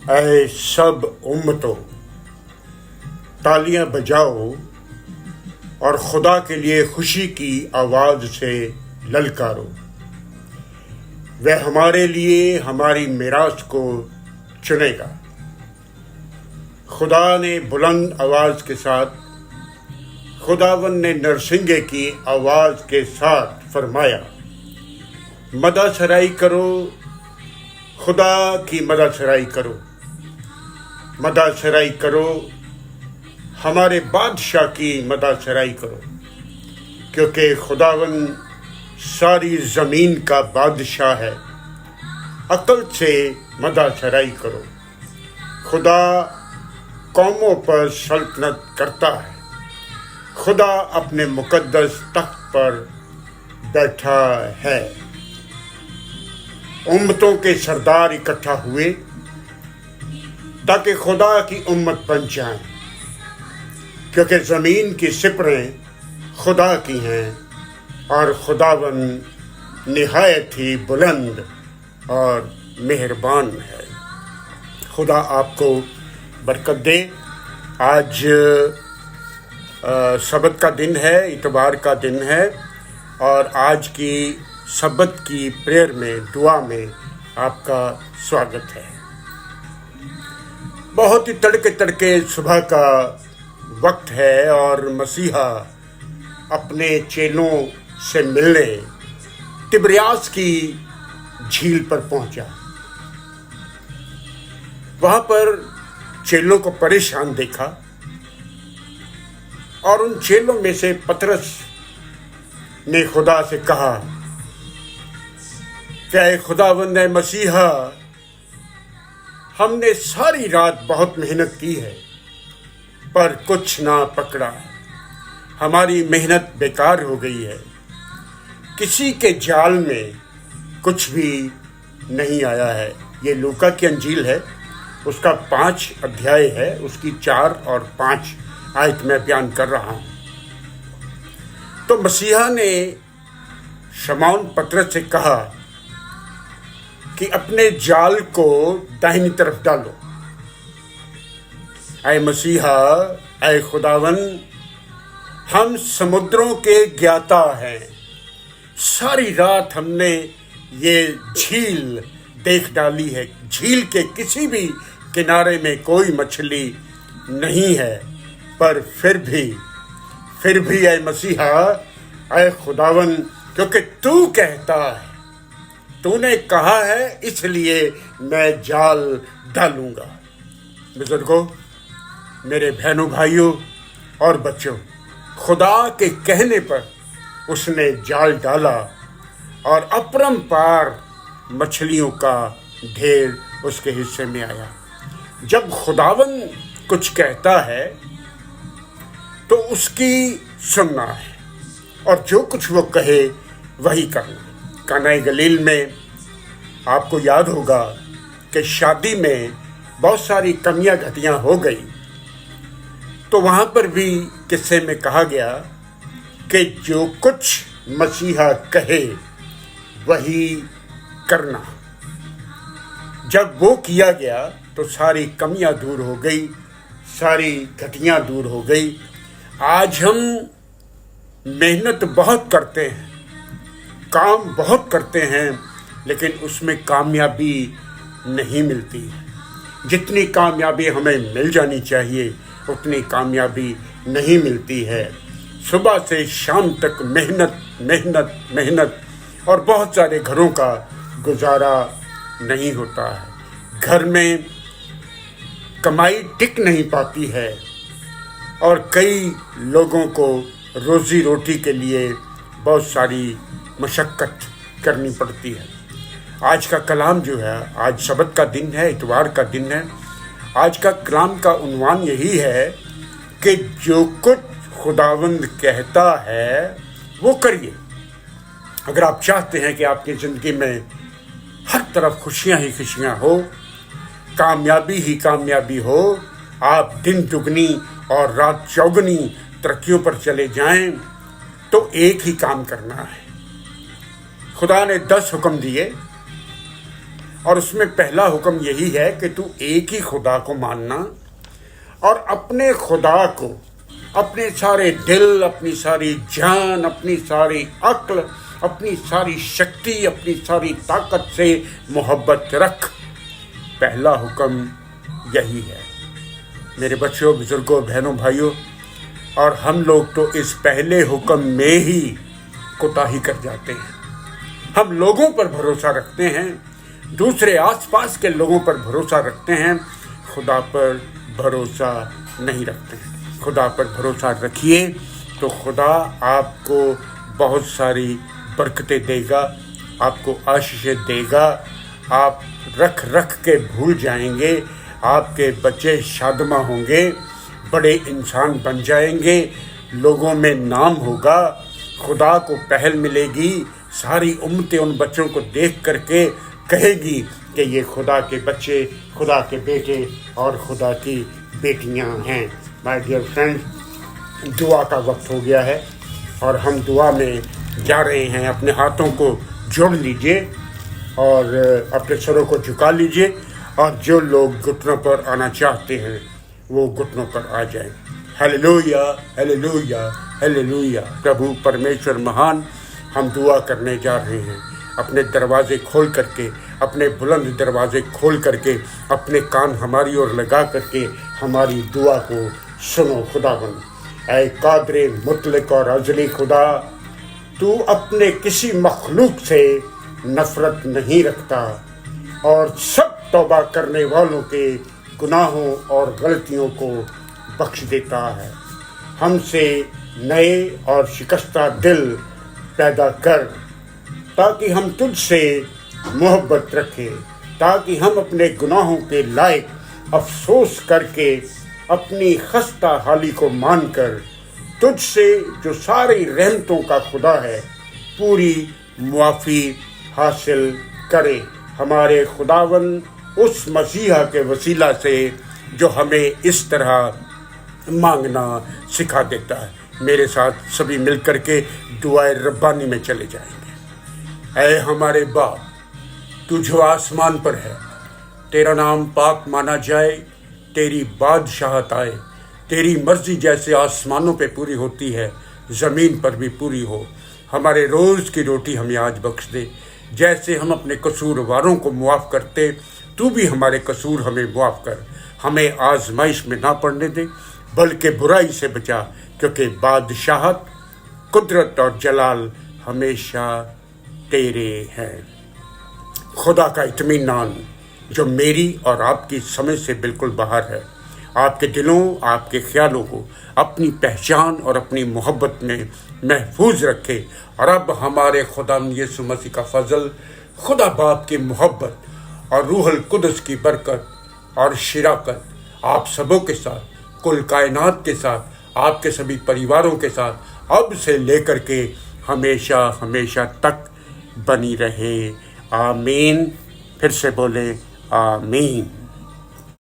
ऐ सब उम्मतों, तालियां बजाओ और खुदा के लिए खुशी की आवाज़ से ललकारो। वह हमारे लिए हमारी मीरास को चुनेगा। खुदा ने बुलंद आवाज़ के साथ, खुदावन ने नरसिंगे की आवाज़ के साथ फरमाया, मदा सराई करो, खुदा की मदा सराई करो, मदा सराई करो, हमारे बादशाह की मदा सराई करो, क्योंकि खुदावन सारी ज़मीन का बादशाह है। अक्ल से मदा सराई करो। खुदा कौमों पर सल्तनत करता है। खुदा अपने मुकद्दस तख्त पर बैठा है। उम्मतों के सरदार इकट्ठा हुए ताकि खुदा की उम्मत बन जाएं, क्योंकि ज़मीन की सिपरें खुदा की हैं और खुदावन निहायत ही बुलंद और मेहरबान है। खुदा आपको बरकत दे। आज सब्त का दिन है, इतवार का दिन है, और आज की सब्त की प्रेयर में, दुआ में आपका स्वागत है। बहुत ही तड़के तड़के सुबह का वक्त है और मसीहा अपने चेलों से मिलने तिब्रियास की झील पर पहुंचा। वहां पर चेलों को परेशान देखा और उन चेलों में से पतरस ने खुदा से कहा, क्या खुदावंद मसीहा, हमने सारी रात बहुत मेहनत की है पर कुछ ना पकड़ा। हमारी मेहनत बेकार हो गई है। किसी के जाल में कुछ भी नहीं आया है। ये लूका की अंजील है, उसका 5 अध्याय है, उसकी 4 और 5 आयत में बयान कर रहा हूँ। तो मसीहा ने शमौन पतरस से कहा कि अपने जाल को दाहिनी तरफ डालो। ऐ मसीहा, ऐ खुदावन, हम समुद्रों के ज्ञाता हैं। सारी रात हमने ये झील देख डाली है। झील के किसी भी किनारे में कोई मछली नहीं है, पर फिर भी ऐ मसीहा, ऐ खुदावन, क्योंकि तू कहता है, तूने कहा है, इसलिए मैं जाल डालूंगा। बुजुर्गों, मेरे बहनों, भाइयों और बच्चों, खुदा के कहने पर उसने जाल डाला और अपरंपार मछलियों का ढेर उसके हिस्से में आया। जब खुदावन कुछ कहता है तो उसकी सुनना है और जो कुछ वो कहे वही करना। काना गलील में आपको याद होगा कि शादी में बहुत सारी कमियां घटियां हो गई, तो वहाँ पर भी किस्से में कहा गया कि जो कुछ मसीहा कहे वही करना। जब वो किया गया तो सारी कमियां दूर हो गई, सारी घटियां दूर हो गई। आज हम मेहनत बहुत करते हैं, काम बहुत करते हैं, लेकिन उसमें कामयाबी नहीं मिलती है। जितनी कामयाबी हमें मिल जानी चाहिए उतनी कामयाबी नहीं मिलती है। सुबह से शाम तक मेहनत मेहनत मेहनत, और बहुत सारे घरों का गुजारा नहीं होता है। घर में कमाई टिक नहीं पाती है और कई लोगों को रोजी रोटी के लिए बहुत सारी मशक्क़त करनी पड़ती है। आज का कलाम जो है, आज सब्त का दिन है, इतवार का दिन है। आज का कलाम का उन्वान यही है कि जो कुछ खुदावंद कहता है वो करिए। अगर आप चाहते हैं कि आपकी ज़िंदगी में हर तरफ खुशियां ही खुशियां हो, कामयाबी ही कामयाबी हो, आप दिन दुगनी और रात चौगनी तरक्कियों पर चले जाएं, तो एक ही काम करना है। खुदा ने 10 हुक्म दिए और उसमें पहला हुक्म यही है कि तू एक ही खुदा को मानना और अपने खुदा को अपने सारे दिल, अपनी सारी जान, अपनी सारी अक्ल, अपनी सारी शक्ति, अपनी सारी ताकत से मोहब्बत रख। पहला हुक्म यही है मेरे बच्चों, बुजुर्गों, बहनों, भाइयों। और हम लोग तो इस पहले हुक्म में ही कोताही कर जाते हैं। हम लोगों पर भरोसा रखते हैं, दूसरे आसपास के लोगों पर भरोसा रखते हैं, खुदा पर भरोसा नहीं रखते हैं। खुदा पर भरोसा रखिए तो खुदा आपको बहुत सारी बरकतें देगा, आपको आशीषें देगा। आप रख रख के भूल जाएंगे, आपके बच्चे शादमा होंगे, बड़े इंसान बन जाएंगे, लोगों में नाम होगा, खुदा को पहल मिलेगी। सारी उम्मतें उन बच्चों को देख करके कहेगी कि ये खुदा के बच्चे, खुदा के बेटे और खुदा की बेटियां हैं। माय डियर फ्रेंड्स, दुआ का वक्त हो गया है और हम दुआ में जा रहे हैं। अपने हाथों को जोड़ लीजिए और अपने सरों को झुका लीजिए और जो लोग घुटनों पर आना चाहते हैं वो घुटनों पर आ जाएं। Hallelujah, hallelujah, hallelujah. प्रभु परमेश्वर महान, हम दुआ करने जा रहे हैं। अपने दरवाजे खोल करके, अपने बुलंद दरवाजे खोल करके, अपने कान हमारी ओर लगा करके हमारी दुआ को सुनो। खुदावन, ऐ कादरे मुतलक और अजली खुदा, तू अपने किसी मखलूक से नफरत नहीं रखता और सब तौबा करने वालों के गुनाहों और गलतियों को बख्श देता है। हमसे नए और शिकस्ता दिल पैदा कर ताकि हम तुझसे मोहब्बत रखें, ताकि हम अपने गुनाहों के लायक अफसोस करके अपनी खस्ता हाली को मानकर तुझसे जो सारी रहमतों का खुदा है पूरी मुआफ़ी हासिल करे। हमारे खुदावन उस मसीहा के वसीला से जो हमें इस तरह मांगना सिखा देता है। मेरे साथ सभी मिलकर के दुआए रब्बानी में चले जाएंगे। ऐ हमारे बाप, तू जो आसमान पर है, तेरा नाम पाक माना जाए, तेरी बादशाहत आए, तेरी मर्जी जैसे आसमानों पे पूरी होती है ज़मीन पर भी पूरी हो। हमारे रोज़ की रोटी हमें आज बख्श दे, जैसे हम अपने कसूरवारों को मुआफ़ करते, तू भी हमारे कसूर हमें मुआफ़ कर। हमें आजमाइश में ना पड़ने दे, बल्कि बुराई से बचा, क्योंकि बादशाहत, कुदरत और जलाल हमेशा तेरे हैं। खुदा का इत्मीनान जो मेरी और आपकी समझ से बिल्कुल बाहर है, आपके दिलों, आपके ख्यालों को अपनी पहचान और अपनी मोहब्बत में महफूज रखे। और अब हमारे खुदा यीशु मसीह का फजल, खुदा बाप की मोहब्बत और रूहुल कुदस की बरकत और शिराकत आप सबों के साथ, कुल कायनात के साथ, आपके सभी परिवारों के साथ अब से लेकर के हमेशा हमेशा तक बनी रहे। आमीन। फिर से बोले आमीन।